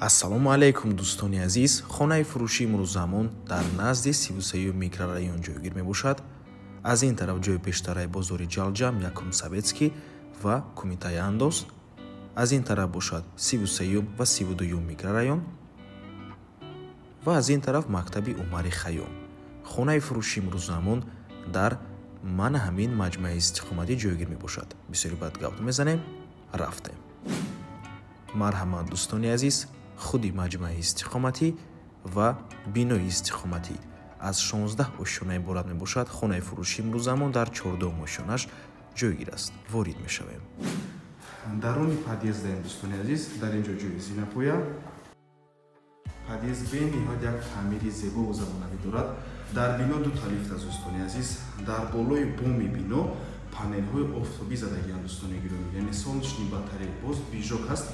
ассалому алайкум дӯстони азиз, хонаи фурӯши имрӯзамон дар назди 33 микрорайон ҷойгир мебошад. Аз ин тараф ҷои пештараи бозори ҷалҷам, якум советский ва кумитаи андоз. Аз ин тараф бошад 33 ва 32 микрорайон ва аз ин тараф мактаби Умари Хайём. Хонаи фурӯши имрӯзамон дар мана ҳамин маҷмӯаи истиқоматӣ ҷойгир мебошад. Бисёри бад гап мезанем, рафтем. марҳамат дӯстони азиз, худи маҷмӯаи истиқоматӣ ва бинои истиқоматӣ аз 16 ошёна иборат мебошад. Хонаи фурӯши имрӯзамон дар 14 ошёнаш ҷойгир аст. Ворид мешавем. даруни подъездаем дӯстони азиз, дар ин ҷо ҷои зинапоя. Подъезд бениҳоят як таъмири зебо ва замонавӣ дорад. Дар бино дута лифт аст дӯстони азиз. Дар болои боми бино панелҳои офтобӣ задагианд дӯстони гиромӣ, яъне солнечни батарея боз бижок аст.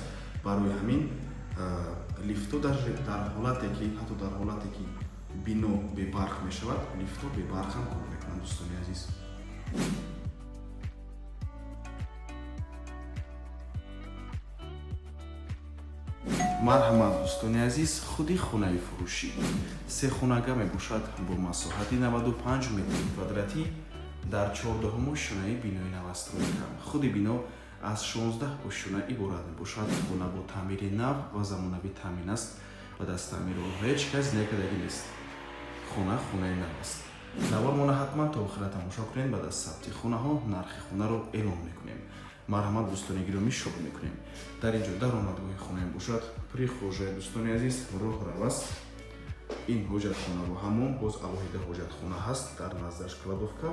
Барои ҳамин лифтҳо дар ҳолате ки ҳатто дар ҳолате ки бино бебарқ мешавад, лифтҳо бебарқ ҳам кор мекунанд дӯстони азиз. марҳамат дӯстони азиз, худи хонаи фурӯшӣ се хонага мебошад бо масоҳати 95 метри квадратӣ дар 14 ошёнаи бинои навастройкам. Худи бино аз 16 ошёна иборат мебошад. Хона бо таъмири нав ва замонавӣ таъмин аст ва дастаъмиро ҳеҷ кас некардагӣ нест. Хонаи нав аст. навармона ҳатман то охира тамошо кунед. Баъд аз сабти хонаҳо нархи хонаро эълон мекунем. марҳамат дӯстони гиромӣ, шур мекунем. дар ин ҷо даромадгоҳи хона мебошад. прихожая дӯстони азиз, роҳ раваст. ин ҳоҷатхона ва ҳаммом боз алоҳида ҳоҷатхона ҳаст. дар наздаш кладовка,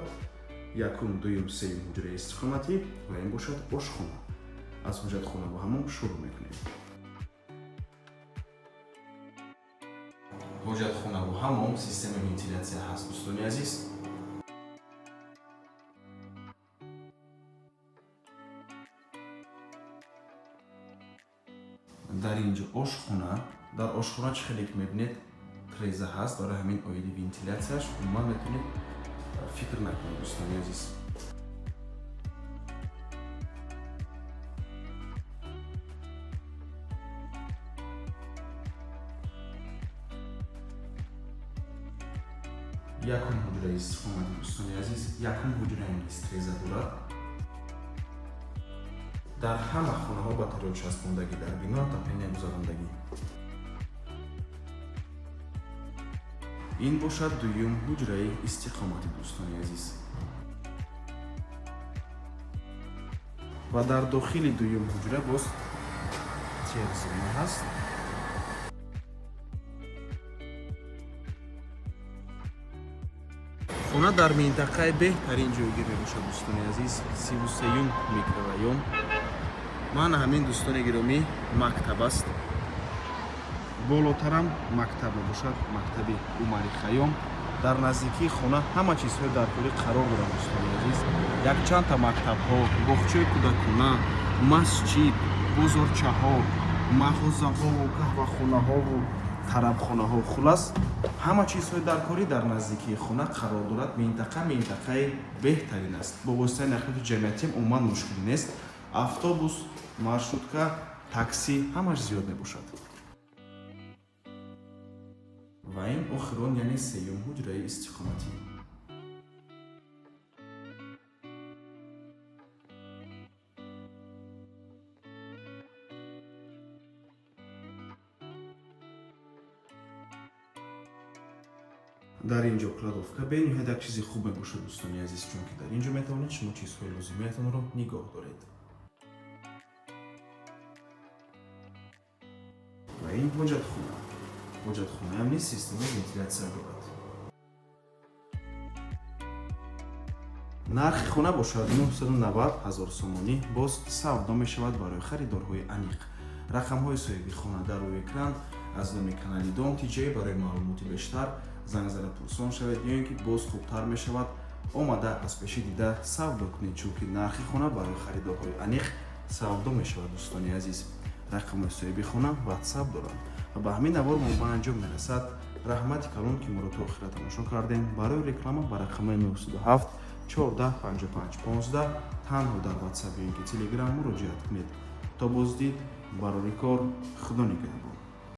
якум, дуюм, сеюм ҳуҷраи истиқоматӣ ва ин бошад ошхона. аз ҳоҷатхона ва ҳаммом шурӯъ мекунем. ҳоҷатхона ва ҳаммом системаи вентилятсия ҳаст дӯстони азиз. дар ин ҷо ошхона, дар ошхона чӣ хеле ки мебинед треза ҳаст. Барои ҳамин оиди вентилятсияш умуман метавонед фикр накунед дӯстони азиз. якум ҳуҷраи истиқоматӣ дӯстони азиз, якум ҳуҷраи низ треза дорад. дар ҳама хонаҳо батареи часпондагӣ дар бино отопление гузарондагӣ. ин бошад дуюм ҳуҷраи истиқоматӣ дӯстони азиз. ва дар дохили дуюм ҳуҷра боз телевизион ҳаст. хона дар минтақаи беҳтарин ҷойгир мебошад дӯстони азиз, 33 микрорайон. ман ҳамин дӯстони гиромӣ мактаб аст. болотарам мактаб мебошад, мактаби Умари Хайём. дар наздикии хона ҳама чизҳои даркорӣ қарор дорад дӯстони азиз. якчандта мактабҳо, боғчаи кӯдакона, масҷид, бозорчаҳо, мағозаҳову қаҳвахонаҳову тарабхонаҳо, хулас ҳама чизҳои даркорӣ дар наздикии хона қарор дорад. минтақаи беҳтарин аст. бо воситаи нақлиёти ҷамъиятиам умуман мушкилӣ нест. автобус, маршрутка, такси ҳамаш зиёд мебошад. ва ин охирон яъне сеюм ҳуҷраи истиқоматӣ. дар ин ҷо кладовка бениҳоят як чизи хуб мебошад дӯстони азиз, чунки дар ин ҷо метавонед шумо чизҳои лозимиятонро нигоҳ доред. ва ин ҳоҷатхонаам низ системаи вентилятсия дорад. нархи хона бошад 990 000 сомонӣ. боз савдо мешавад барои харидорҳои аниқ. рақамҳои соҳиби хона дар рӯи экран. аз номи канали Дом Тиҷаи барои маълумоти бештар занг зада пурсон шавед, ё ин ки боз хубтар мешавад омада аз пеши дида савдо кунед, чунки нархи хона барои харидорҳои аниқ савдо мешавад дӯстони азиз. рақамҳои соҳиби хона WhatsApp доранд. ва ба ҳамин навор мо ба анҷом мерасад. раҳмати калон ки моро то охира тамошо кардем. барои реклама ба рақамаи 907 14 55 15 танҳо дар WhatsApp ё ин ки Telegram муроҷиат кунед. то боздид барори кор. худо нигаҳбон.